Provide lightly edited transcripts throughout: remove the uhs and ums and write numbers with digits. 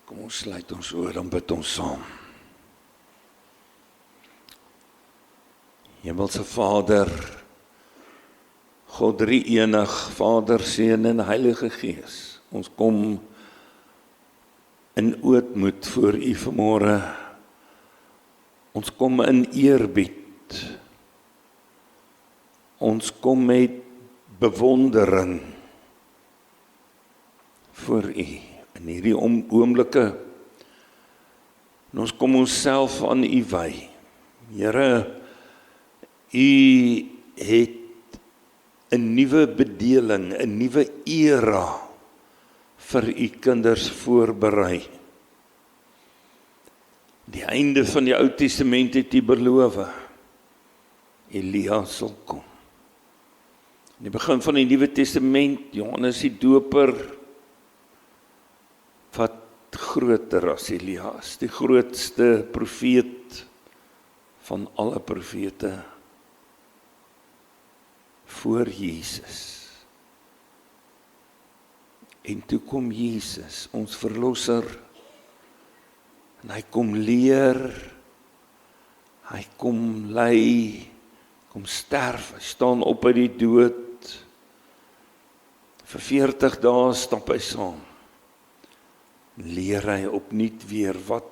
Kom ons sluit ons oor, dan bid ons saam. Hemelse Vader, God drie-enig, Vader, Seun en Heilige Gees, ons kom in ootmoed voor U vanmôre. Ons kom in eerbied. Ons kom met bewondering voor U in hierdie oomblikke. En ons kom onsself aan U wy. Here, U het 'n nuwe bedeling, 'n nuwe era vir U kinders voorberei. Die einde van die Ou Testament het U beloof. Elia sal kom. In die begin van die Nuwe Testament, Johannes die Doper, wat groter as Elia is, die grootste profeet van alle profete voor Jesus. En toe kom Jesus, ons verlosser, en hy kom leer, hy kom ly, kom sterf, hy staan op uit die dood. Vir 40 dae stap hy saam. Leer hy opnuut weer, wat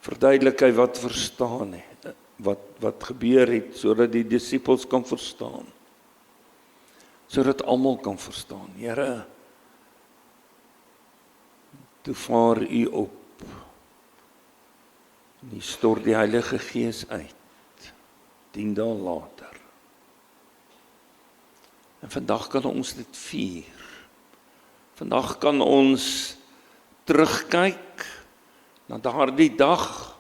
verduidelik hy wat verstaan het, wat gebeur het, sodat die disippels kan verstaan. Sodat almal kan verstaan. Here, toe vaar U op, en U stort die Heilige Gees uit, 10 dae later. En vandag kan ons dit vier. Vandag kan ons terugkyk na daardie dag,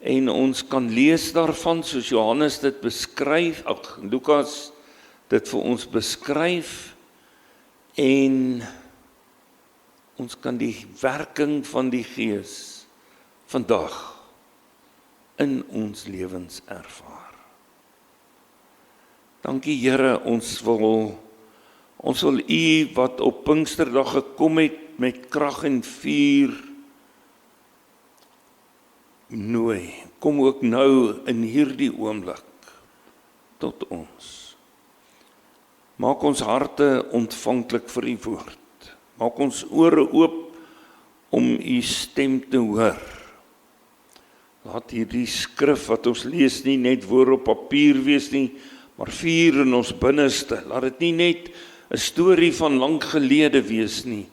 en ons kan lees daarvan, soos Johannes dit beskryf, Lukas dit vir ons beskryf, en ons kan die werking van die Gees vandag in ons lewens ervaar. Dankie Here, ons wil U wat op Pinksterdag gekom het met krag en vuur nooi. Kom ook nou in hierdie oomblik tot ons. Maak ons harte ontvanklik vir U woord. Maak ons ore oop om U stem te hoor. Laat hierdie skrif wat ons lees nie net woorde op papier wees nie, maar vuur in ons binneste. Laat dit nie net 'n storie van lank gelede wees nie,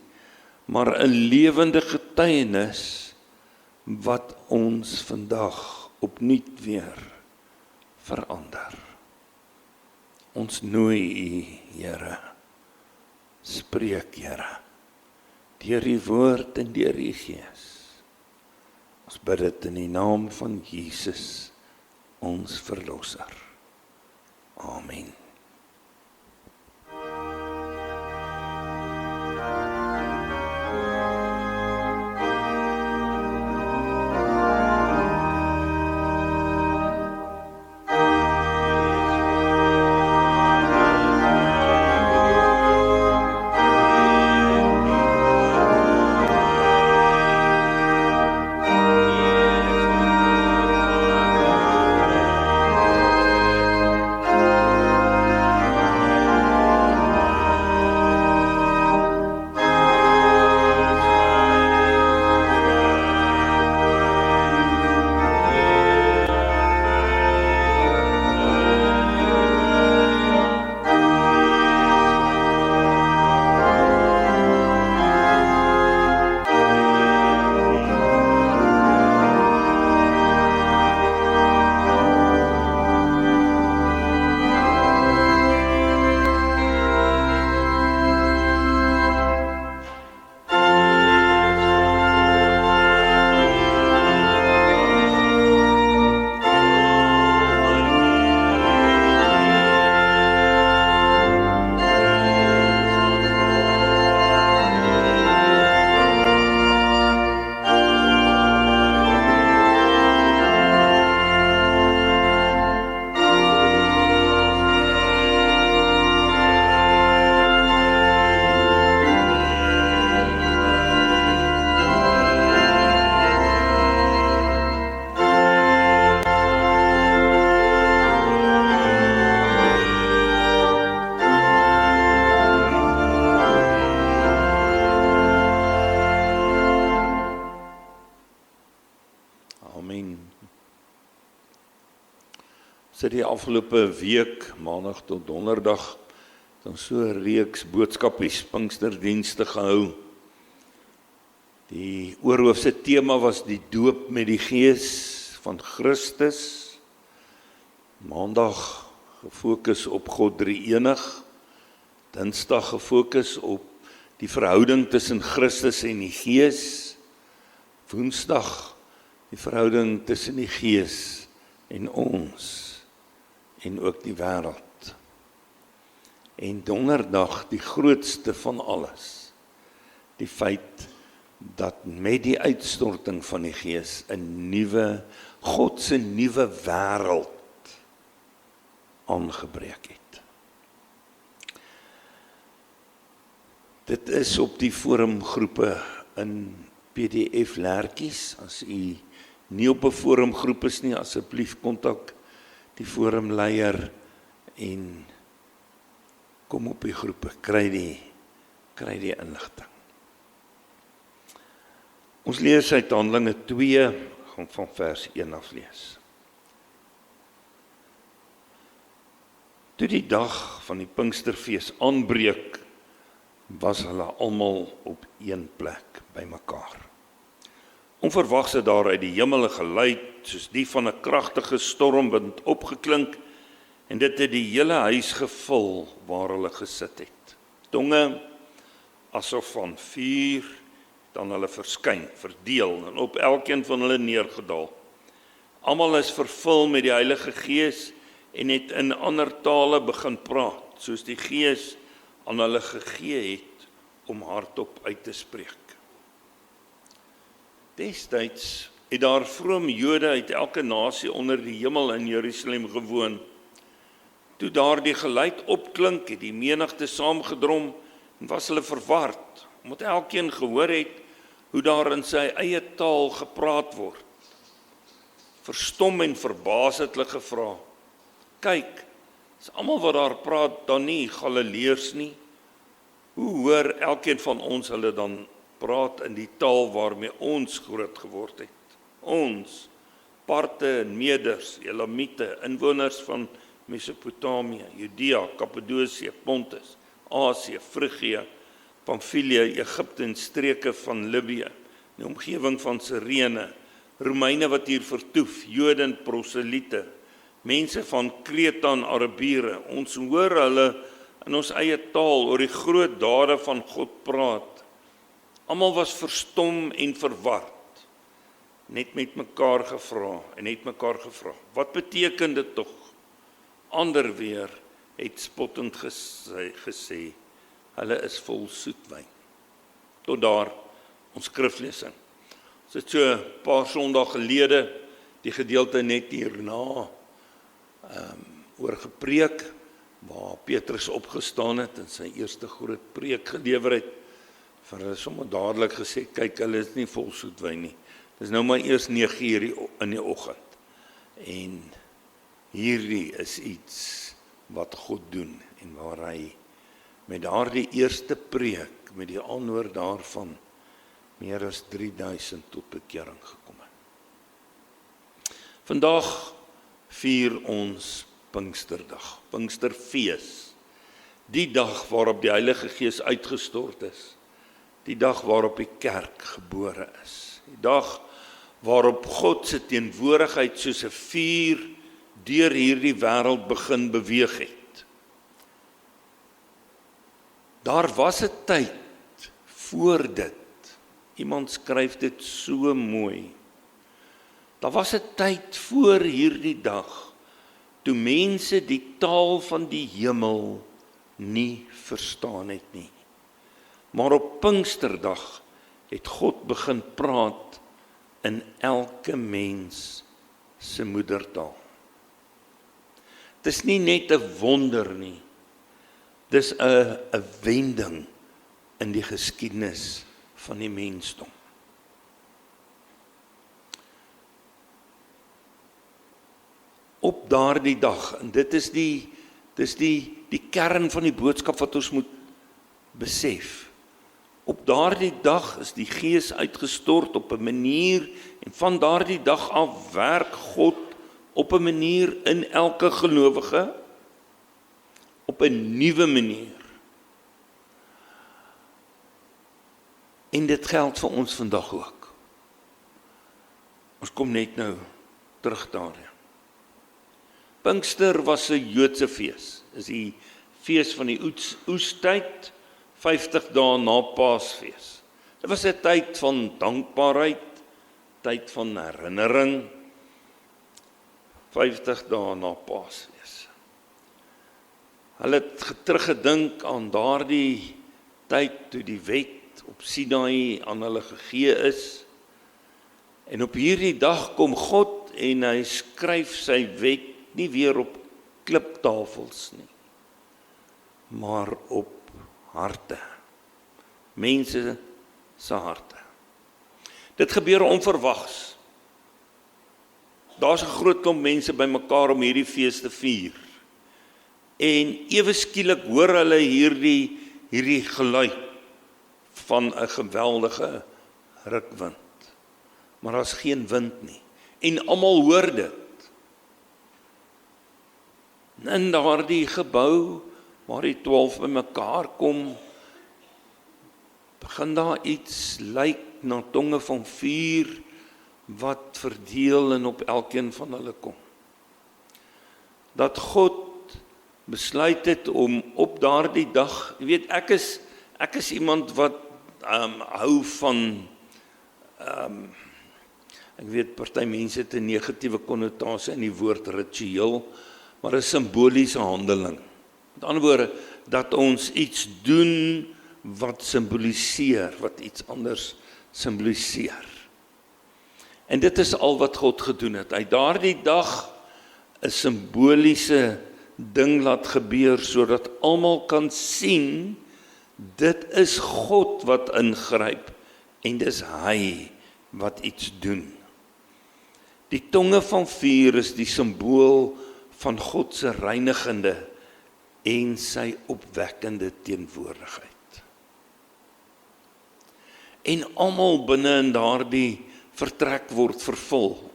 maar 'n lewende getuienis wat ons vandag opnuut weer verander. Ons nooi U, Here. Spreek, Here, deur U woord en deur U Gees. Ons bid dit in die naam van Jesus, ons verlosser. Amen. Sit die afgelope week, maandag tot donderdag, dan so 'n reeks boodskapies, Pinksterdienste gehou. Die oorhoofse tema was die doop met die Gees van Christus. Maandag gefokus op God drie-enig. Dinsdag gefokus op die verhouding tussen Christus en die Gees. Woensdag die verhouding tussen die Gees en ons en ook die wêreld. En donderdag die grootste van alles, die feit dat met die uitstorting van die Gees 'n nuwe, God se nuwe wêreld aangebreek het. Dit is op die forumgroepe in PDF lertjies. As u nie op 'n forumgroep is nie, asseblief kontak die forumleier en kom op die groepe, kry die inligting. Ons lees uit Handelinge 2, gaan van vers 1 af lees. Toe die dag van die Pinksterfees aanbreek, was hulle almal op een plek bymekaar. Onverwags het daar uit die hemel 'n geluid soos die van 'n kragtige stormwind opgeklink en dit het die hele huis gevul waar hulle gesit het. Tonge asof van vuur dan hulle verskyn, verdeel en op elkeen van hulle neergedaal. Almal is vervul met die Heilige Gees en het in ander tale begin praat, soos die Gees aan hulle gegee het om hardop uit te spreek. Destyds het daar vrome Jode uit elke nasie onder die hemel in Jerusalem gewoon. Toe daar die geluid opklink, het die menigte saamgedrom en was hulle verward, omdat elkeen gehoor het hoe daar in sy eie taal gepraat word. Verstom en verbaas het hulle gevra, kyk, is almal wat daar praat dan nie Galileërs nie? Hoe hoor elkeen van ons hulle dan praat in die taal waarmee ons groot geword het? Ons, Parthe en Meders, Elamiete, inwoners van Mesopotamië, Judea, Kappadosie, Pontus, Asië, Frigië, Pamfilië, Egipte en streke van Libië, die omgewing van Sirene, Romeine wat hier vertoef, Jode en Proseliete, mense van Kreta en Arabiere, ons hoor hulle in ons eie taal oor die groot dade van God praat. Almal was verstom en verward, net met mekaar gevra, wat beteken dit tog? Ander weer het spottend gesê, hulle is vol soetwyn. Tot daar, ons skriflesing. Ons het so 'n paar Sondae gelede, die gedeelte net hierna, oor gepreek, waar Petrus opgestaan het en sy eerste groot preek gelewer het, vir hulle sommer dadelik gesê, kyk, hulle is nie vol soetwyn nie. Dis nou maar eers 9:00 in die oggend. En hierdie is iets wat God doen en waar hy met daardie eerste preek, met die aanhoor daarvan, meer as 3000 tot bekering gekom het. Vandag vier ons Pinksterdag, Pinksterfees, die dag waarop die Heilige Gees uitgestort is, die dag waarop die kerk gebore is, die dag waarop God se teenwoordigheid soos 'n vuur deur hierdie wêreld begin beweeg het. Daar was 'n tyd voor dit, iemand skryf dit so mooi, daar was 'n tyd voor hierdie dag, toe mense die taal van die hemel nie verstaan het nie. Maar op Pinksterdag het God begin praat in elke mens se moedertaal. Dis nie net 'n wonder nie, dis 'n wending in die geskiedenis van die mensdom. Op daardie dag, en dit is die kern van die boodskap wat ons moet besef. Op daardie dag is die Gees uitgestort op 'n manier, en van daardie dag af werk God op 'n manier in elke gelowige, op 'n nuwe manier. En dit geld vir ons vandag ook. Ons kom net nou terug daarin. Pinkster was 'n Joodse fees. Is die fees van die oestyd, 50 dae na Paasfees. Dit was 'n tyd van dankbaarheid, tyd van herinnering, 50 dae na Paasfees. Hulle het teruggedink aan daardie tyd toe die wet op Sinai aan hulle gegee is. En op hierdie dag kom God en hy skryf sy wet nie weer op kliptafels nie, maar op harte. Mense se harte. Dit gebeur onverwags. Daar's 'n groot klomp mense bymekaar om hierdie fees te vier. En ewe skielik hoor hulle hierdie geluid van 'n geweldige rukwind. Maar daar's geen wind nie. En almal hoor dit. In daardie gebou waar die 12 bymekaar kom, begin daar iets lyk na tonge van vuur wat verdeel en op elkeen van hulle kom. Dat God besluit het om op daardie dag, jy weet, ek is iemand wat hou van ek weet party mense het 'n negatiewe konnotasie in die woord ritueel, maar 'n simboliese handeling. Met ander woorde, dat ons iets doen wat simboliseer, wat iets anders simboliseer. En dit is al wat God gedoen het. Hy daardie dag 'n simboliese ding laat gebeur, sodat almal kan sien, dit is God wat ingryp, en dis hy wat iets doen. Die tonge van vuur is die simbool van God se reinigende en sy opwekkende teenwoordigheid. En almal binne in daardie vertrek word vervul.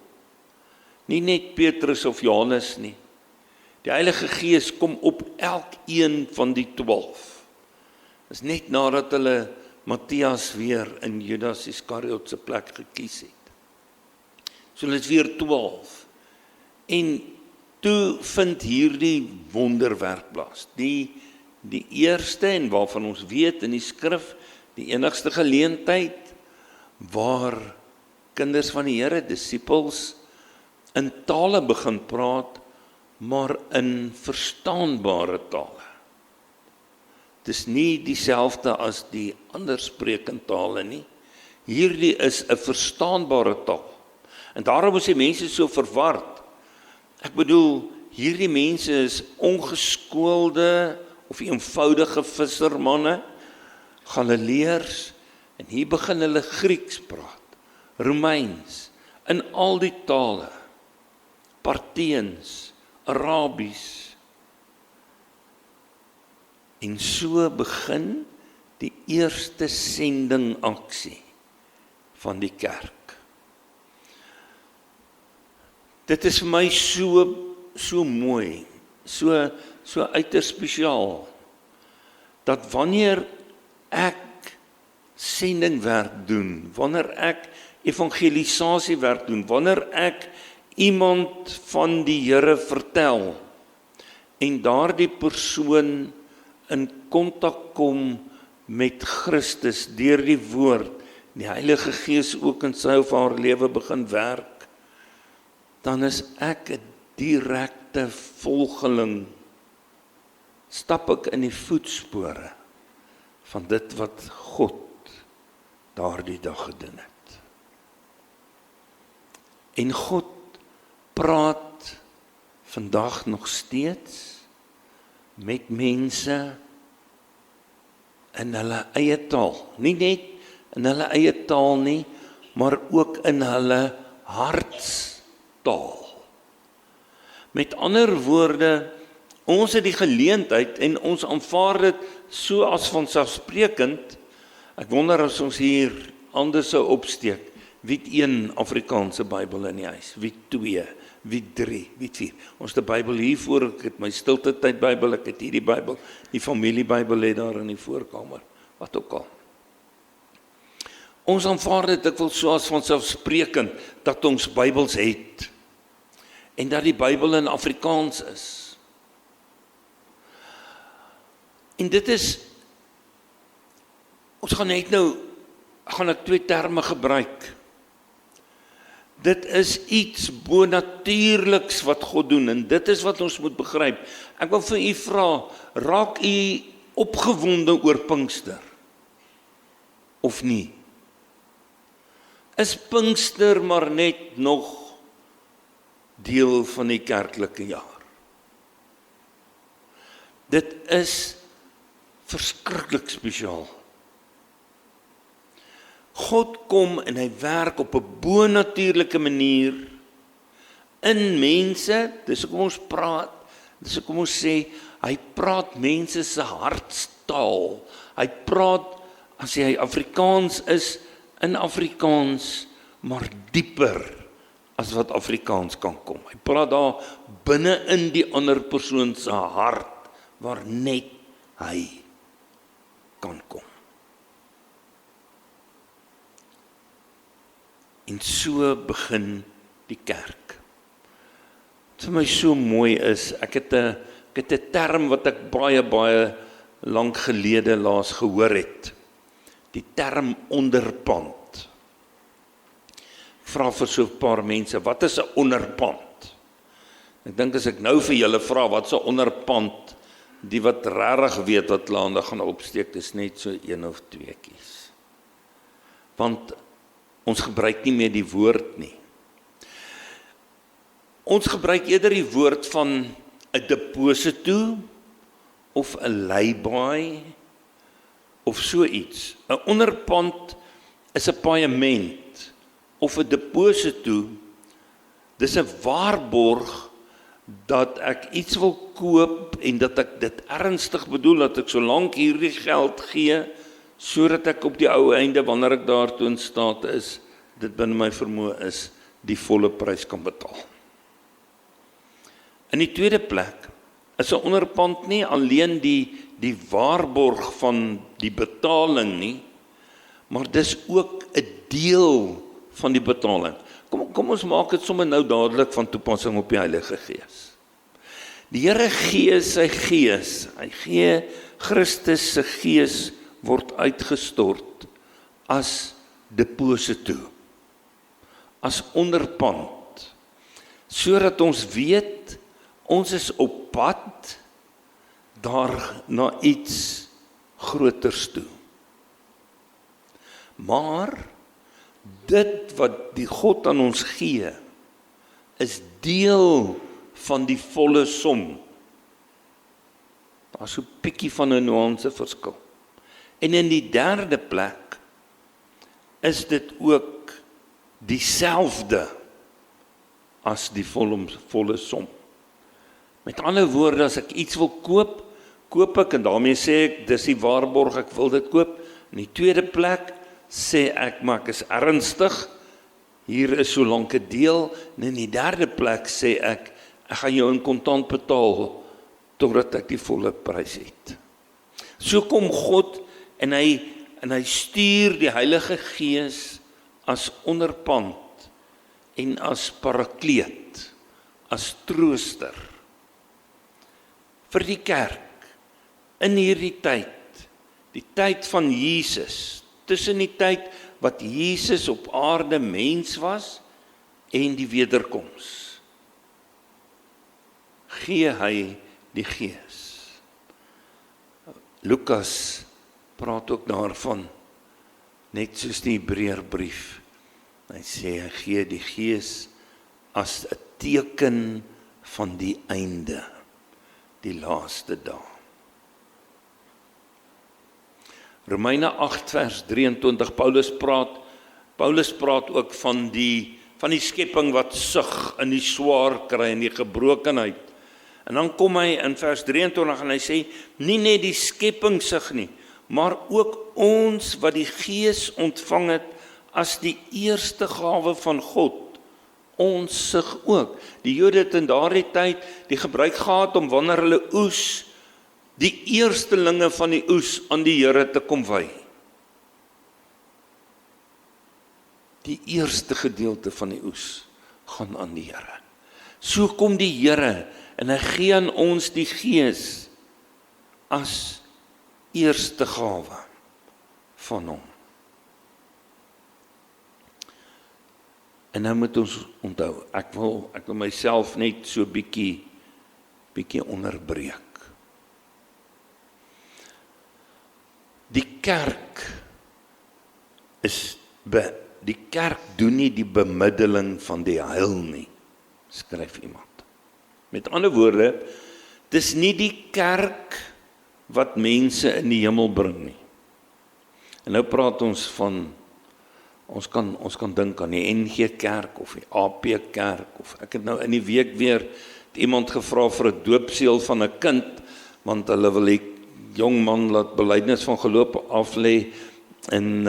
Nie net Petrus of Johannes nie. Die Heilige Gees kom op elkeen van die 12. Dis net nadat hulle Matthias weer in Judas Iskariot se plek gekies het. So hulle is weer 12. En toe vind hierdie wonderwerk plaas. Die eerste en waarvan ons weet in die skrif, die enigste geleentheid waar kinders van die Here, disippels, in tale begin praat, maar in verstaanbare tale. Dis nie dieselfde as die ander spreekentale nie. Hierdie is 'n verstaanbare taal. En daarom is die mense so verward. Ek bedoel, hierdie mense is ongeskoolde of eenvoudige vissermanne, Galileërs, en hier begin hulle Grieks praat, Romeins, in al die tale, Parteens, Arabies. En so begin die eerste sendingaksie van die kerk. Dit is vir my so mooi, so uiters spesiaal, dat wanneer ek sendingwerk doen, wanneer ek evangelisasiewerk doen, wanneer ek iemand van die Here vertel, en daardie persoon in kontak kom met Christus deur die woord, die Heilige Gees ook in sy of haar lewe begin werk, dan is ek 'n direkte volgeling, stap ek in die voetspore van dit wat God daardie dag gedoen het. En God praat vandag nog steeds met mense in hulle eie taal. Nie net in hulle eie taal nie, maar ook in hulle hartstaal. Met ander woorde, ons het die geleentheid en ons aanvaar dit so as vanselfsprekend. Ek wonder as ons hier anders sou opsteek. Wie het 1 Afrikaanse Bybel in die huis? Wie het 2? Wie het 3? Wie het 4? Ons het 'n Bybel hiervoor, ek het my stilte tyd Bybel, ek het hierdie Bybel, die familiebybel het daar in die voorkamer, wat ook al. Ons aanvaar dit dikwels soos vanselfsprekend dat ons Bybels het en dat die Bybel in Afrikaans is. En dit is, ons gaan net nou, gaan ek 2 terme gebruik. Dit is iets bonatuurliks wat God doen en dit is wat ons moet begryp. Ek wil vir u vra, raak u opgewonde oor Pinkster? Of nie? Is Pinkster maar net nog deel van die kerklike jaar? Dit is verskriklik spesiaal. God kom en hy werk op 'n bonatuurlike manier in mense, dis hoekom ons praat, dis hoekom ons sê, hy praat mense se hartstaal. Hy praat, as hy Afrikaans is, in Afrikaans, maar dieper as wat Afrikaans kan kom. Hy praat daar binne in die ander persoon se hart, waar net hy kan kom. En so begin die kerk. Wat vir my so mooi is, ek het 'n term wat ek baie lank gelede laas gehoor het. Die term onderpand. Ek vra vir so 'n paar mense, wat is 'n onderpand? Ek dink as ek nou vir julle vra, wat is 'n onderpand? Die wat regtig weet wat laande gaan opsteek, dis net so 1 of 2 kies. Want ons gebruik nie meer die woord nie. Ons gebruik eerder die woord van 'n deposito of 'n lay-by of so iets. 'n Onderpand is 'n paaiement of 'n deposito. Dis 'n waarborg dat ek iets wil koop en dat ek dit ernstig bedoel, dat ek solank hierdie geld gee, sodat ek op die ou einde, wanneer ek daartoe in staat is, dit binne my vermoë is, die volle prys kan betaal. In die tweede plek is 'n onderpand nie alleen die waarborg van die betaling nie, maar dis ook 'n deel van die betaling. Kom ons maak dit sommer nou dadelik van toepassing op die Heilige Gees. Die Here gee sy Gees, hy gee Christus se Gees word uitgestort as deposito, as onderpand, sodat ons weet, ons is op pad daar na iets groters toe. Maar dit wat die God aan ons gee, is deel van die volle som. Daar is so 'n bietjie van 'n nuance verskil. En in die derde plek is dit ook dieselfde as die volle som. Met ander woorde, as ek iets wil koop ek, en daarmee sê ek, dis die waarborg, ek wil dit koop. In die tweede plek sê ek, maar ek is ernstig, hier is so lank 'n deel, en in die derde plek sê ek gaan jou in kontant betaal, totdat ek die volle prys het. So kom God, en hy stuur die Heilige Gees as onderpand, en as parakleet, as trooster, vir die kerk, in hierdie tyd, die tyd van Jesus, tussen die tyd wat Jesus op aarde mens was, en die wederkoms, gee hy die Gees. Lukas praat ook daarvan, net soos die Hebreërbrief, hy sê hy gee die Gees as 'n teken van die einde, die laaste dag. Romeine 8 vers 23, Paulus praat ook van die skepping wat sug in die swaar kry en die gebrokenheid. En dan kom hy in vers 23 en hy sê, nie net die skepping sug nie, maar ook ons wat die Gees ontvang het as die eerste gawe van God, ons sig ook. Die Jode het in daardie tyd die gebruik gehad om wanneer hulle oes, die eerstelinge van die oes aan die Here te kom wy. Die eerste gedeelte van die oes gaan aan die Here. So kom die Here en hy gee aan ons die Gees as eerste gawe van hom. En nou moet ons onthou, ek wil myself net so bietjie onderbreek. Die kerk doen nie die bemiddeling van die heil nie, skryf iemand. Met ander woorde, dis nie die kerk wat mense in die hemel bring nie. En nou praat ons van, ons kan dink aan die NG Kerk of die AP Kerk, of ek het nou in die week weer iemand gevra vir 'n doopseel van 'n kind, want hulle wil die jong man laat belydenis van geloof aflê, en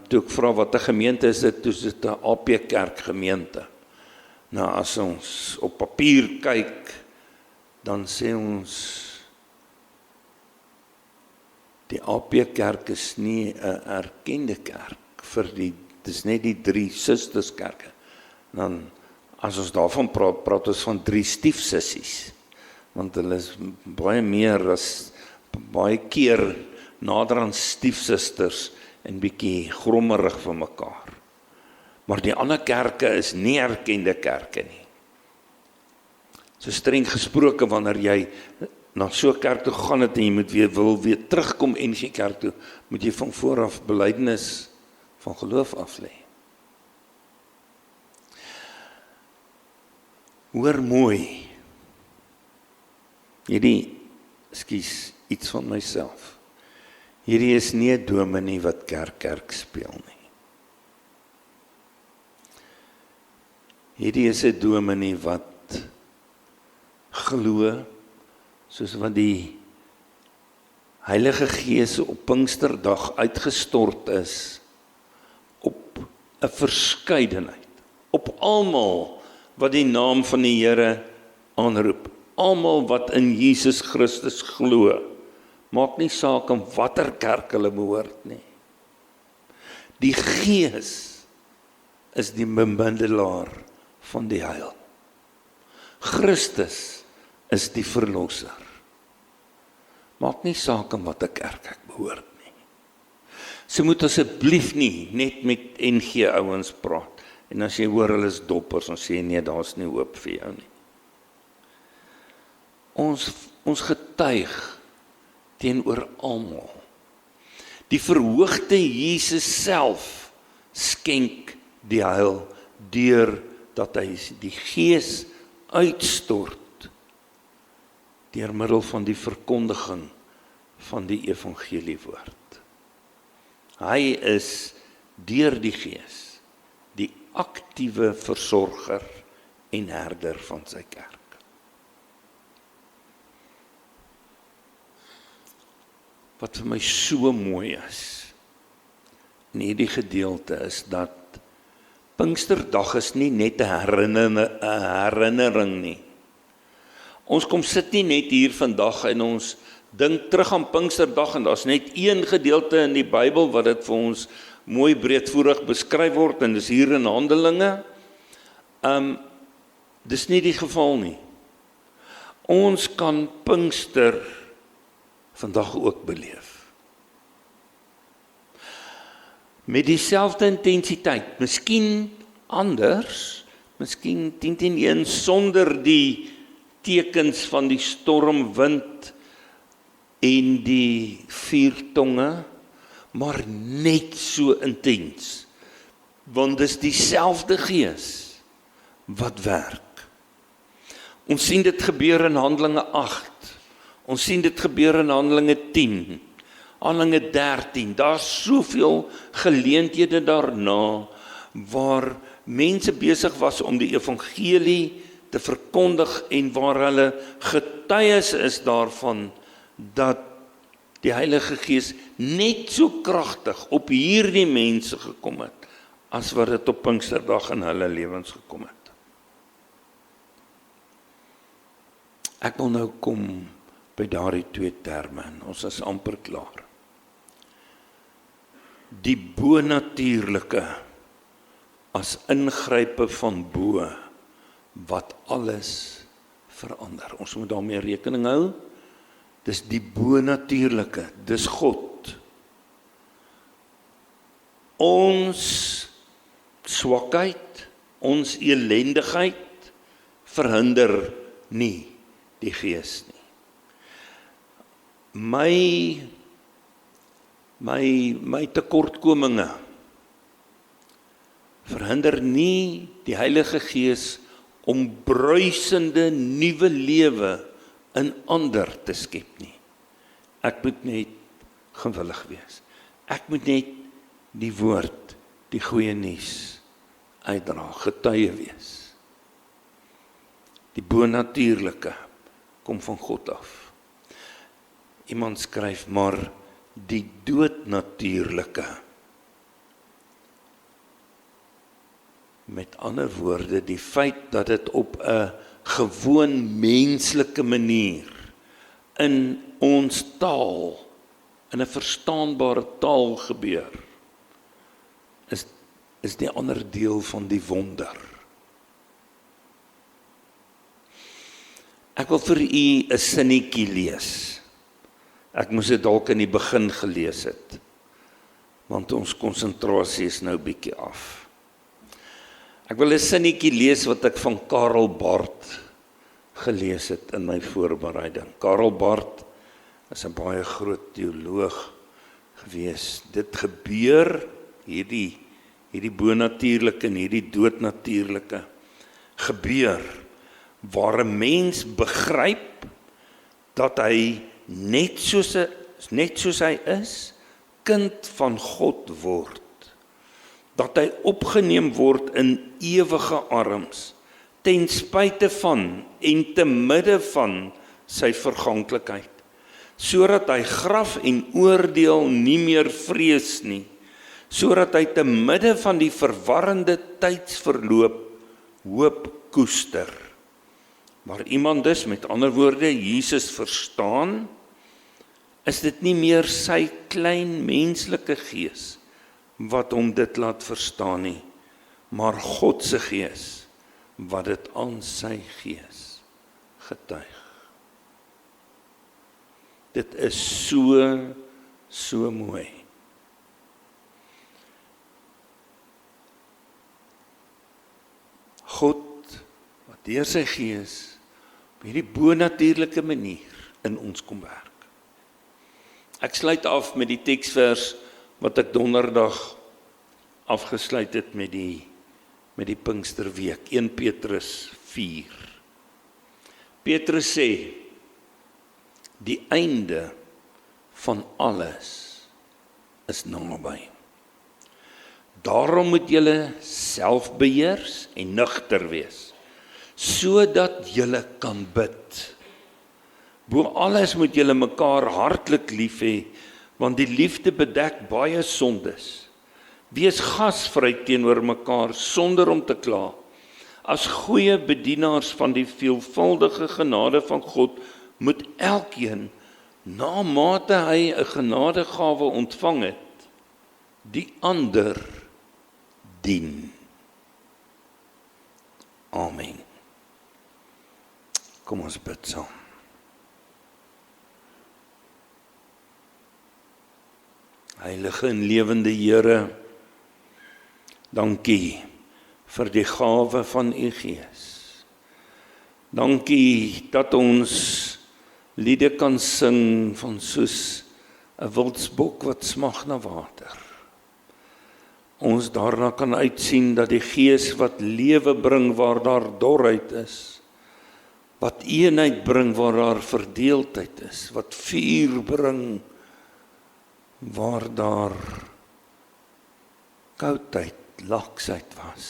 toe ek vra wat 'n gemeente is dit, toe is dit 'n AP Kerk gemeente. Nou as ons op papier kyk, dan sê ons, die AP Kerk is nie 'n erkende kerk dit is net die 3 susterskerke. Dan, as ons daarvan praat ons van 3 stiefsissies, want hulle is baie keer nader aan stiefsusters en bietjie grommerig vir mekaar. Maar die ander kerke is nie erkende kerke nie. So streng gesproke, wanneer jy na so 'n kerk toe gaan het en jy wil weer terugkom en die kerk toe, moet jy van vooraf belydenis van geloof aflê. Hoor mooi, iets van myself. Hierdie is nie 'n dominee wat kerk speel nie. Hierdie is 'n dominee wat glo, soos wat die Heilige Gees op Pinksterdag uitgestort is, op 'n verskeidenheid, op almal wat die naam van die Here aanroep, almal wat in Jesus Christus glo, maak nie saak in watter kerk hulle behoort nie. Die Gees is die bemiddelaar van die heil. Christus is die verlosser. Maak nie saak in watter kerk ek behoort nie. So moet asseblief nie net met NG ouens praat. En as jy hoor hulle is doppers, dan sê jy nee, daar's nie hoop vir jou nie. Ons getuig teenoor almal. Die verhoogde Jesus self skenk die heil deur dat hy die Gees uitstort deur middel van die verkondiging van die evangeliewoord. Hy is deur die Gees die aktiewe versorger en herder van sy kerk. Wat vir my so mooi is in hierdie gedeelte is dat Pinksterdag is nie net 'n herinnering nie. Ons kom sit nie net hier vandag en ons dink terug aan Pinksterdag en daar's net een gedeelte in die Bybel wat dit vir ons mooi breedvoerig beskryf word en dis hier in Handelinge. Dis nie die geval nie. Ons kan Pinkster vandag ook beleef. Met dieselfde intensiteit, miskien anders, miskien 10-1 sonder die tekens van die stormwind en die vuurtonge, maar net so intens, want dis dieselfde Gees wat werk. Ons sien dit gebeur in Handelinge 8, ons sien dit gebeur in Handelinge 10, Handelinge 13, daar's soveel geleenthede daarna, waar mense besig was om die evangelie te verkondig en waar hulle getuies is daarvan, dat die Heilige Gees net so kragtig op hierdie mense gekom het, as wat dit op Pinksterdag in hulle lewens gekom het. Ek wil nou kom by daardie twee terme, en ons is amper klaar. Die bonatuurlike as ingrype van bo, wat alles verander. Ons moet daarmee rekening hou. Dis die bonatuurlike, dis God. Ons swakheid, ons elendigheid verhinder nie die Gees nie. My tekortkominge verhinder nie die Heilige Gees om bruisende nuwe lewe in ander te skep nie. Ek moet net gewillig wees. Ek moet net die woord, die goeie nuus uitdra, getuie wees. Die bonatuurlike kom van God af. Iemand skryf maar die doodnatuurlike. Met ander woorde, die feit dat dit op 'n gewoon menslike manier in ons taal, in 'n verstaanbare taal gebeur, is die ander deel van die wonder. Ek wil vir u 'n sinnetjie lees. Ek moes dit dalk in die begin gelees het, want ons konsentrasie is nou bietjie af. Ek wil 'n sinnetjie lees wat ek van Karl Barth gelees het in my voorbereiding. Karl Barth is 'n baie groot teoloog gewees. Dit gebeur, hierdie bonatuurlike en hierdie doodnatuurlike gebeur, waar 'n mens begryp dat hy net soos hy is, kind van God word. Dat hy opgeneem word in ewige arms, ten spyte van en te midde van sy verganklikheid, sodat hy graf en oordeel nie meer vrees nie, sodat hy te midde van die verwarrende tydsverloop hoop koester. Maar iemand dus, met ander woorde, Jesus verstaan, is dit nie meer sy klein menslike gees wat hom dit laat verstaan nie, maar God se Gees wat dit aan sy gees getuig. Dit is so mooi. God wat deur sy Gees op hierdie bonatuurlike manier in ons kom werk. Ek sluit af met die teksvers wat ek donderdag afgesluit het met die Pinksterweek, 1 Petrus 4. Petrus sê, die einde van alles is naby. Daarom moet julle selfbeheers en nugter wees, sodat julle kan bid. Bo alles moet julle mekaar hartlik lief hê, want die liefde bedek baie sondes. Wees gasvry teenoor mekaar sonder om te kla. As goeie bedienaars van die veelvuldige genade van God, moet elkeen, na mate hy 'n genadegawe ontvang het, die ander dien. Amen. Kom ons bid saam. Heilige en lewende Here, dankie vir die gawe van u Gees. Dankie dat ons liede kan sing van soos 'n wildsbok wat smag na water. Ons daarna kan uitsien dat die Gees wat lewe bring waar daar dorheid is, wat eenheid bring waar daar verdeeldheid is, wat vuur bring waar daar koudheid, laksheid was.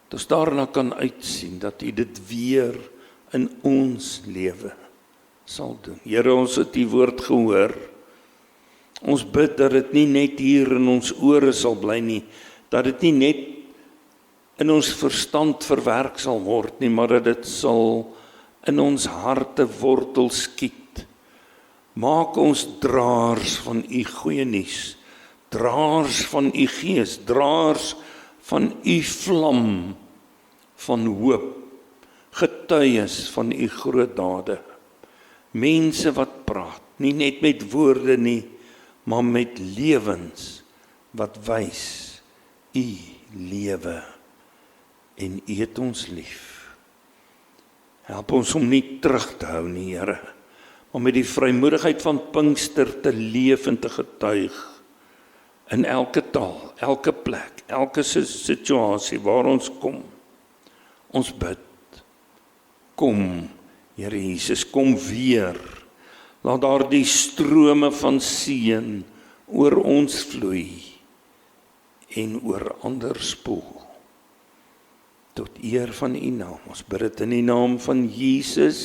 Dat ons daarna kan uitsien dat u dit weer in ons lewe sal doen. Here, ons het u woord gehoor. Ons bid dat dit nie net hier in ons ore sal bly nie, dat dit nie net in ons verstand verwerk sal word nie, maar dat dit sal in ons harte wortel skiet. Maak ons draers van u goeie nuus, draers van u gees, draers van u vlam van hoop, getuies van u groot dade. Mense wat praat, nie net met woorde nie, maar met lewens wat wys u lewe en u het ons lief. Help ons om nie terug te hou nie, Here, maar met die vrymoedigheid van Pinkster te leef en te getuig in elke taal, elke plek, elke situasie waar ons kom. Ons bid, kom, Here Jesus, kom weer. Laat daar die strome van seën oor ons vloei en oor ander spoel. Tot eer van u naam. Ons bid dit in die naam van Jesus,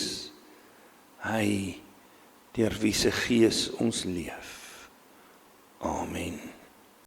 hy deur wie se gees ons leef. Amen.